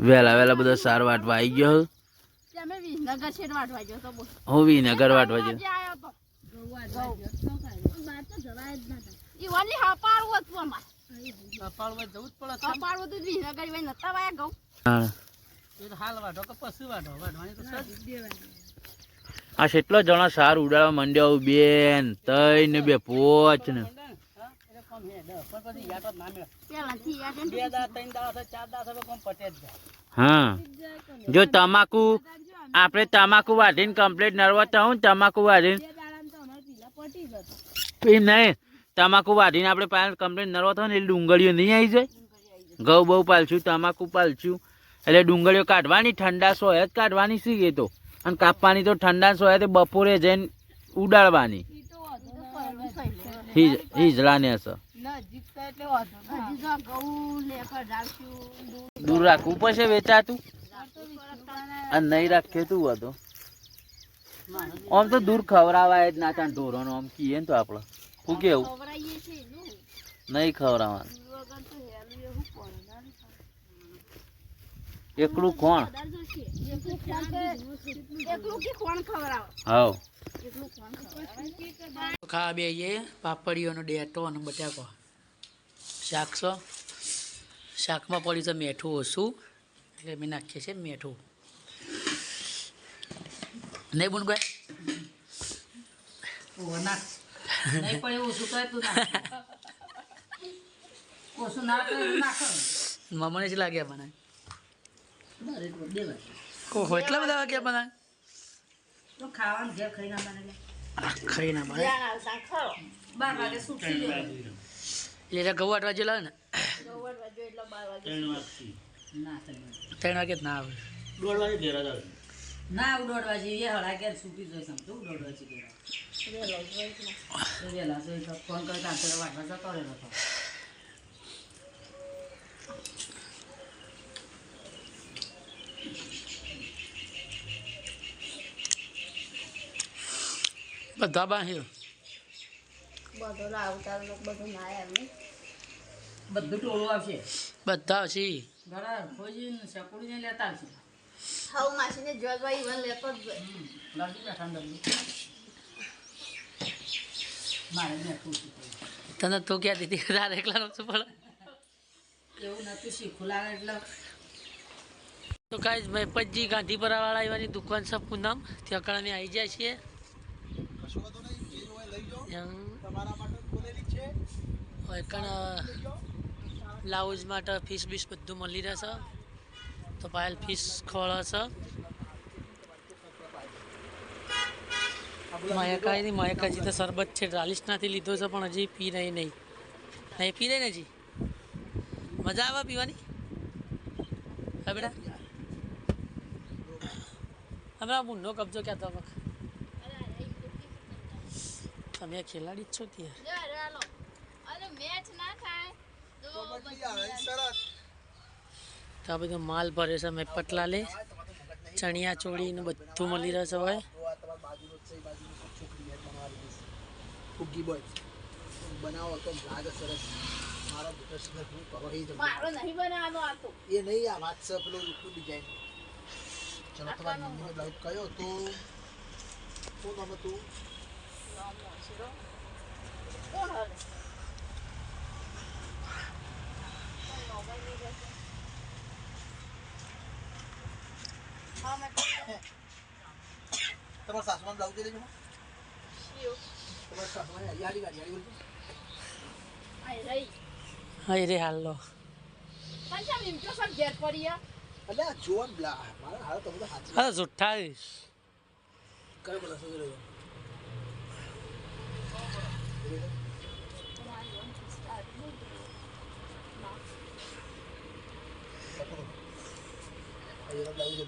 વેલા વેલા બધા સાર વાટવા આવી ગયો. હું વિનગર વાટવા ગયો. આ કેટલો જણા સાર ઉડાડવા માંડ્યા. બેન તઈ ને બે પોચ ને હા. જો તમાકુ આપણે તમાકુ વાઢીને કમ્પ્લીટ નરવતા હું તમાકુ વાઢીને એમ નહીં તમાકુ વાઢીને આપણે પાલ કમ્પ્લીટ નરવતા હોય ને એટલે ડુંગળીઓ નહીં આવી જાય. ઘઉં બહુ પાલશું તમાકુ પાલશું એટલે ડુંગળીઓ કાઢવાની ઠંડા સોય જ કાઢવાની શીખે તો. અને કાપવાની તો ઠંડા સોય તો બપોરે જઈને ઉડાડવાની હિજડાને હશે. દૂર રાખવું પડશે વેચાતું અને નહીં રાખે તું હતો આમ તો દૂર ખવડાવાય જ ના ત્યાં ઢોરો આમ કીએ ને તો આપડે શું કેવું નહીં ખવડાવવાનું. એકલું કોણ હા ખાવા બે પાપડીઓનો ડેટો અને બટાકો શાક છો. શાકમાં પડ્યું છે મીઠું ઓછું એટલે મેં નાખીએ છીએ મીઠું નહીં બુન કોઈ મમ્મને જ લાગ્યા બનાય એટલા બધા વાગ્યા બનાય ખાવાનું ઘેર ખાઈ ના બને ખાઈ ના બને એટલે ઘઉં વાટવા જેલા ને 3 વાગે જ ના આવે 1:30 વાગે ઘેર આવે ના 1:30 વાગે એ હળા ઘેર છૂટી જાય સમજો 1:30 વાગે વેલા ફોન કરી કાંતરે વાટવા જતો રહેલો હતો. બધા બાંધ્યો બધું ટોળું આવશે બધા આવશે ઘણા ખોજીને સકુડીને લેતા આવશે. હાઉ માસીને જોવા ઈવન લેતો જ મારે તને તો ક્યાં દીધી તારે એકલા નતું પડે એવું નતું શીખું લાગે એટલે તો કાંઈ ભાઈ પજી ગાંધીપરાવાળા એવાની દુકાન છે પૂનમ ત્યાં કણાને આવી જાય છીએ. બ્લાઉઝ માટે ફીસ બીસ બધું મળી રહેશે. તો પાયલ ફીસ ખવડાવશે. મયકા નહીં મયકા હજી તો શરબત છે 40નાથી લીધો છે પણ હજી પી નહીં નહીં પી નહીં ને હજી મજા આવે પીવાની. હા બેટા હમણાં મુન્નો કબજો ક્યાં તો તમે ખેલાડી જ છો ત્યાં તો આ બધો માલ ભરે છે. મેં પટલા લે ચણિયા ચોળી ને બધું મળી રહેશે. હવે બનાવો તો લાગે સરસ. મારો મારો નહીં બનાવવાનો આ તો એ નહીં આ વાત છે પેલો ડિઝાઇન. ચલો તમારી મમ્મીને લાઈક કયો તો શું નામ હતું તમારા સાસમાં બ્લાઉઝ દઈ દેજો. તમારા સાસમાં હરિયાળી ગાડી હાઈ રે હાલ લો જોન બ્લા મારા હાલ તો બધા હાથ હા જુઠ્ઠા કરે બોલા સજે રહ્યો આયરો બ્લાઉઝ દે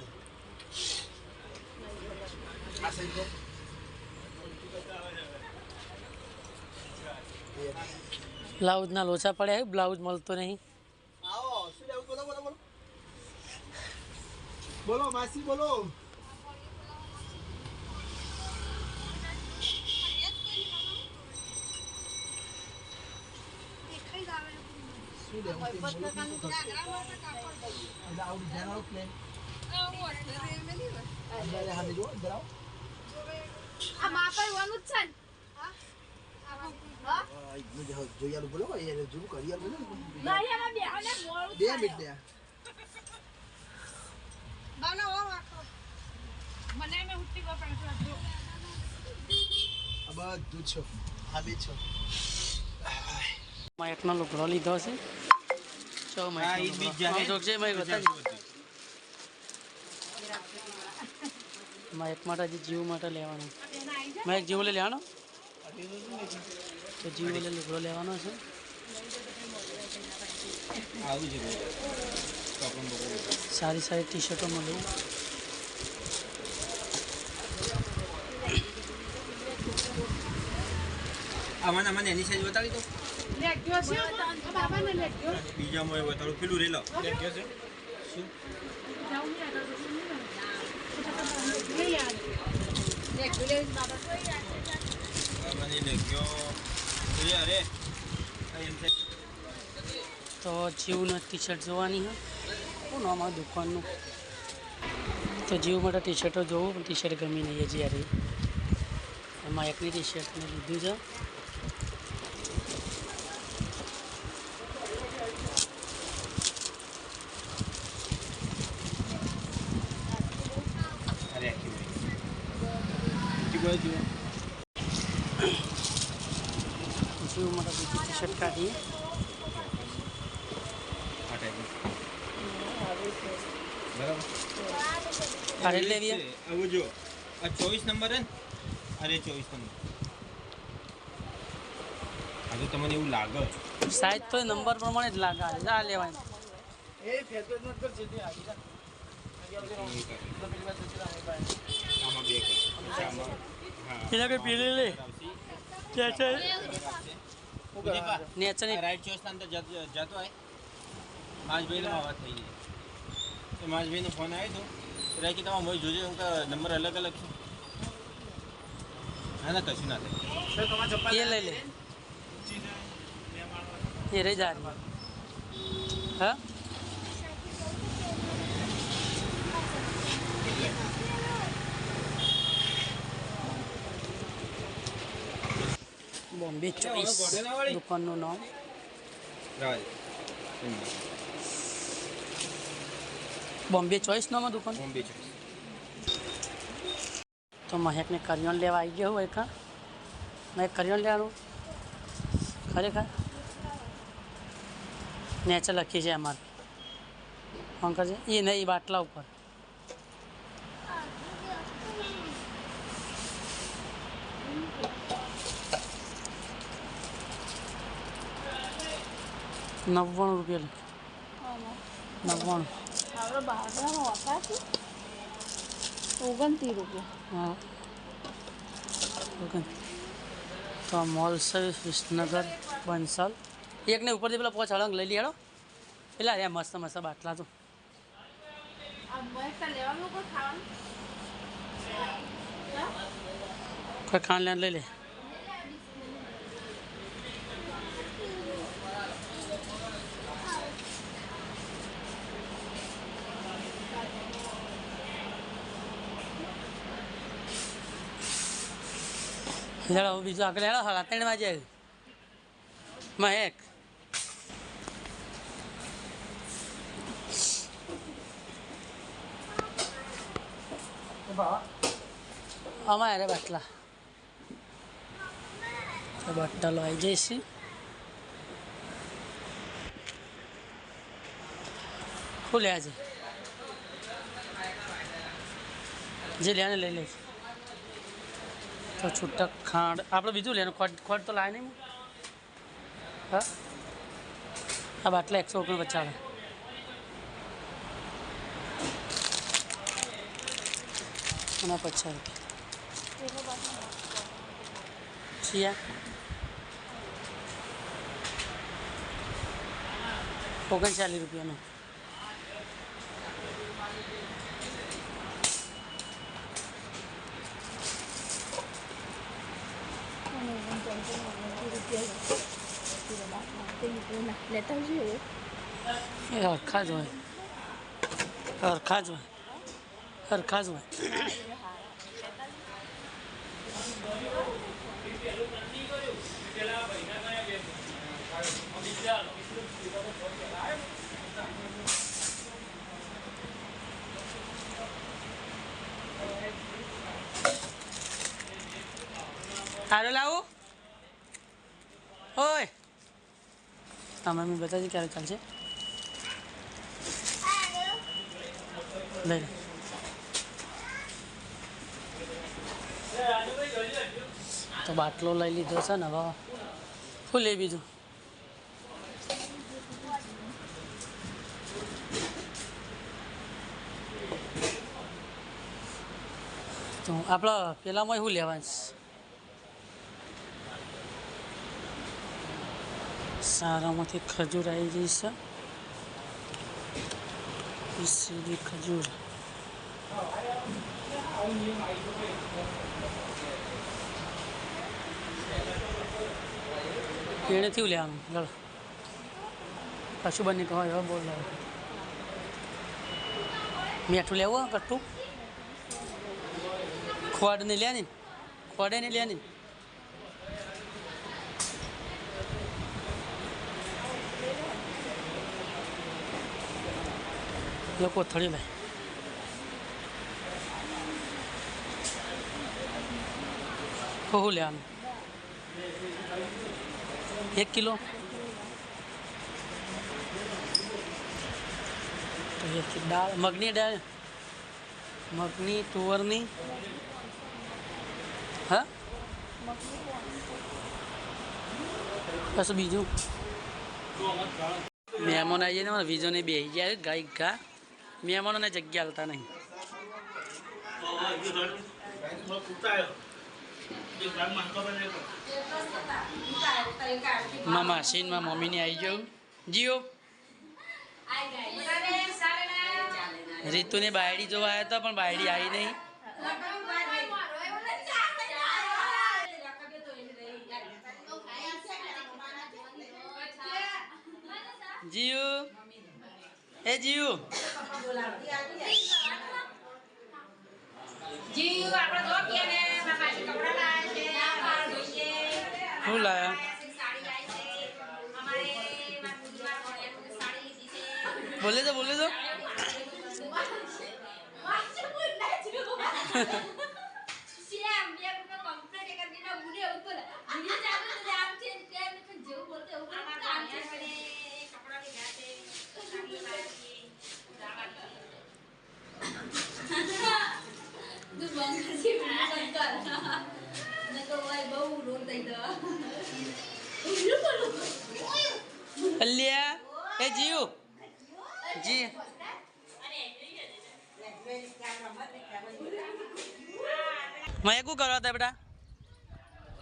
આ સહી કો બ્લાઉઝ ના લોચા પડ્યા. બ્લાઉઝ મળતો નહીં. આવો શું લેવું બોલો બોલો બોલો બોલો માસી બોલો. શું લેવું એકનો લુગડો લીધો છે એક માટે હજી જીવ માટે લેવાનો એક જીવ લેવાનો તો જીવ લુગડો લેવાનો છે સારી સારી ટી શર્ટો મળે આમાં એની સાઈઝ બતાવી દો બીજામાં બતાડું પેલું રેલો તો જીવનું ટી શર્ટ જોવાની હા શું નામ આ દુકાનનું તો જીવ માટે ટી શર્ટો જોવું પણ ટી શર્ટ ગમી નહીં જ્યારે એમાં એકની ટી શર્ટ મેં લીધું છે જીવ માટે બીજી ટી શર્ટ કાઢીએ કાઢી લેવી આવું જો આ 24 નંબર હે ને અરે 24 નંબર આ તો તમને એવું લાગે સાઈઝ તો નંબર પ્રમાણે જ લાગે આ લેવાની આમાં બે પેલા કઈ પીલી લે નેચરની રાઈટ ચોઈસ અંદર જતો હોય માજભાઈને વાત થઈ ગઈ તો માજભાઈનો ફોન આવ્યો હતો કે તમારે મોઈ જોજો એમ કે નંબર અલગ અલગ છે હા ના કશું ના થાય એ લઈ લે એ રહી જા હા બોમ્બે ચોઈસ દુકાનનું નામ બોમ્બે ચોઈસ નામ દુકાન બોમ્બે ચોઈસ તો મહેકને કરિયાણ લેવા આવી ગયો હોય કા મહેક કરિયાણ લેવાનું ખરેખર નેચર લખી છે અમારે ફોન કરજે એ નહીં બાટલા ઉપર ₹90 ₹29 હા ઓકે તો મોલ સર્વિસ વિસનગર બંસલ એકને ઉપરથી પેલા પોચ હળંગ લઈ લઈ હેડો પેલા રે મસ્ત મસ્ત બાટલા તો કોઈ ખાંડ લેન લઈ લે લેડો બીજું આગળ લેડો હા 3 વાગે મહેક અમારે બાટલા તો બાટલો આવી જઈશ શું લે છે જે લે લઈ લે તો છૂટક ખાંડ આપણે બીજું લેવાનું ખોટ તો લાવે નહીં હા આ બાટલા 100 બચાવે અને 50 રૂપિયા 39 રૂપિયાનો એ હરખા જ હોય, હરખા જ હોય, હરખા જ હોય. હારો લાવું ઓય તમે મેં બતાવી ક્યારે ચાલશે લઈ લે. તો બાટલો લઈ લીધો છે ને હવે શું લે બીજું તો આપણે પેલામાં શું લેવાનું સારામાંથી ખજૂર આવી જઈશ સીધી ખજૂર એનેથી લેવાનું ગળ કશું બની કહો એવા બોલ મીઠું લેવું કટ્ટું ખોડ ને લે ને ખોડે ને લે ને લોકો થળી લે શું લેવાનું 1 કિલો તો દાળ મગની દાળ મગની તુવરની હા બસ બીજું મહેમાન આવી જાય ને બીજોને બેસી જાય ગાય ગા મહેમાનોને જગ્યા હાલતા નહીં માં માસી માં મમ્મીને આવી જાઉં જીઓ રીતુને બાયડી જોવા આવ્યા હતા પણ બાયડી આવી નહીં જીયુ એ જીયુ શું લાયા બોલે તો અલ્યા એ જીયુ જી મહેક શું કરવા હતા બેટા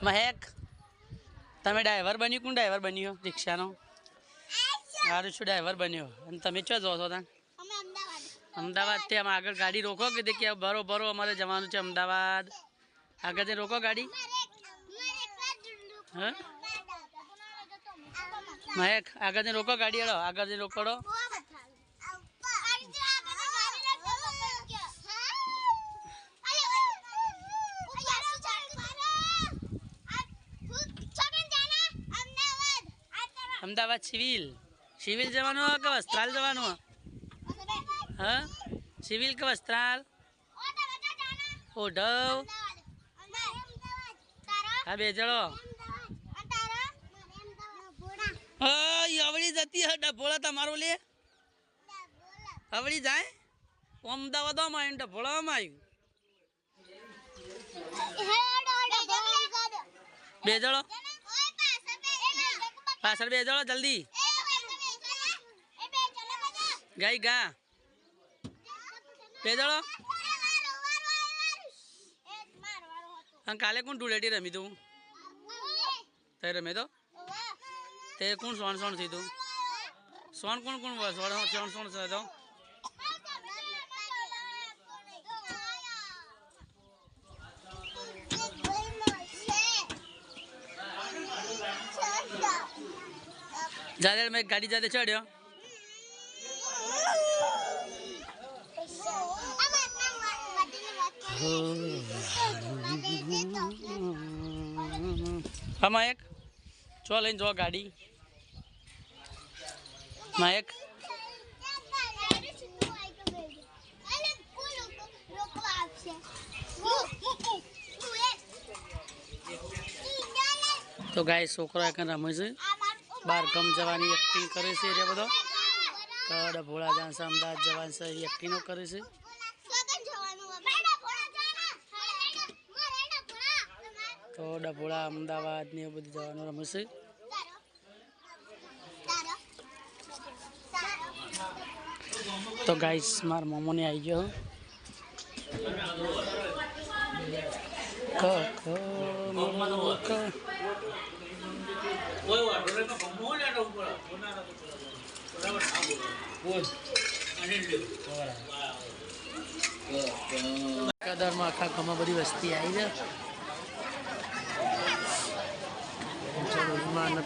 મહેક તમે ડ્રાઈવર બન્યું કોણ ડ્રાઈવર બન્યો રિક્ષાનો સારું શું ડ્રાઈવર બન્યો અને તમે ચો જો છો ત્યાં અમદાવાદ ત્યાં આગળ ગાડી રોકો કે કે બરો અમારે જવાનું છે અમદાવાદ આગળ જઈને રોકો ગાડી હા મહેક આગળ જઈને રોકો ગાડી હેડો આગળ જઈને રોકડો અમદાવાદ સિવિલ જવાનું કે વસ્ત્રાલ જવાનું હા સિવિલ કે વસ્ત્રાલ ઓઢવ હા બે જણો અવળી જતી હે ડભોળા તમારો લે અવળી જાય અમદાવાદમાં આવ્યું ડભોળામાં આવ્યું બે જણો પાછળ બે જણો જલ્દી ગાય ગા બે જણો કાલે કોણ ધૂળેટી રમી તું તે રમે તો તે કોણ સોણ થઈ તું સોણ કોણ સોણ છે તો જાતે મેં ગાડી જાતે ચડ્યો હા માયક ચો લઈને જો ગાડી માયક તો ગાય છોકરો એક રમે છે બહાર ગમ જવાની એક્ટિંગ કરે છે એટલે બધો ડભોળા જાણશે અમદાવાદ જવાનું છે એ એક્ટિંગો કરે છે તો ડભોળા અમદાવાદ ને એવું બધું જવાનું રમે છે તો ગાઈસ મારા મોમોને આવી ગયો કદરમાં આખા ગામમાં બધી વસ્તી આવી છે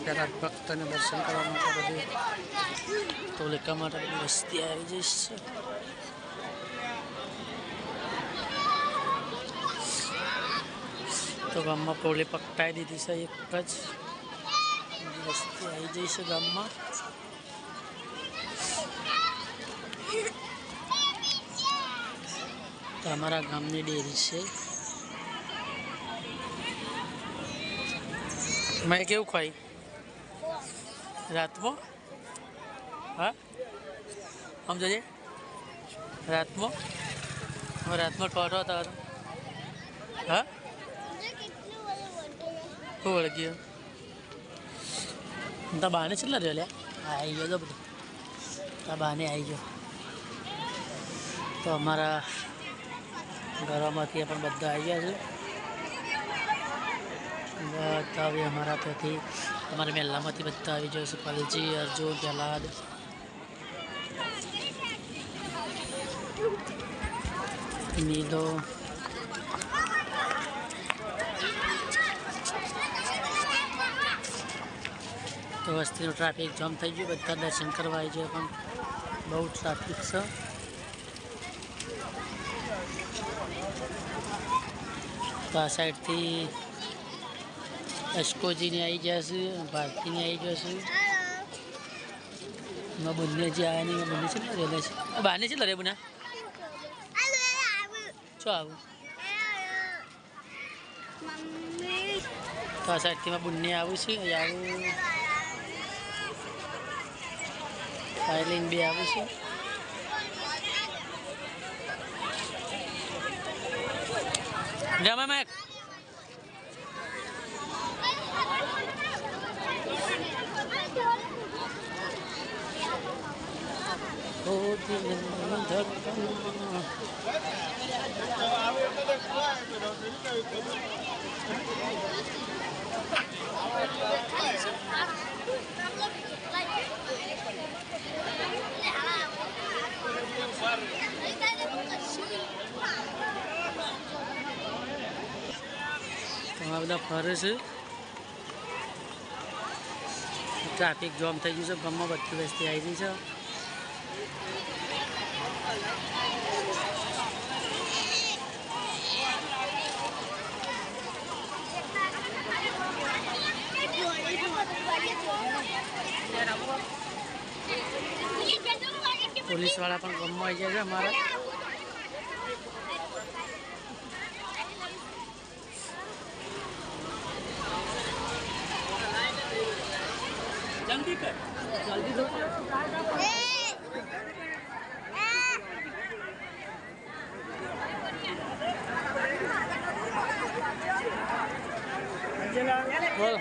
પહેલા ભક્તને દર્શન કરવા માટે બધું તો લેખા માટે બધી વસ્તી આવી જઈશ તો ગામમાં પોલે પકટાઈ દીધી છે એક જ વસ્તી આવી જઈ છે ગામમાં તો અમારા ગામની ડેરી છે મેં કેવું ખાઈ રાતમાં હા સમજે રાતમાં હવે રાતમાં ટોટો તારો હા શું વળગ્યો તા બાને કેટલા રહ્યો લ્યા આવી ગયો તો બધું તા બાને આવી ગયો તો અમારા ઘરોમાંથી પણ બધા આવી ગયા છે બધા હવે અમારા ત્યાંથી અમારા મહેલામાંથી બધા આવી જાય છે પલજી અર્જુન પ્રહલાદ નીલો તો વસ્તીનો ટ્રાફિક જામ થઈ ગયો બધા દર્શન કરવા આવી જાય પણ બહુ ટ્રાફિક છે તો આ સાઈડથી અશકોજીને આવી જશે ભારતીને આવી જશે એમાં બંને જે આવ્યા નહીં બંને છે ને રહેલા છે બહારને છે લરે બના શું આવું તો આ સાઈડથી માં બંને આવું છે આવું આઈલિન બે આવું છે જમા મેક બધા ફરે છે ટ્રાફિક જામ થઈ ગયું છે ગામમાં બધી વસ્તી આવી ગઈ છે પોલીસ વાળા પણ ગામમાં આવી જાય છે અમારા जल्दी कर जल्दी दो बोल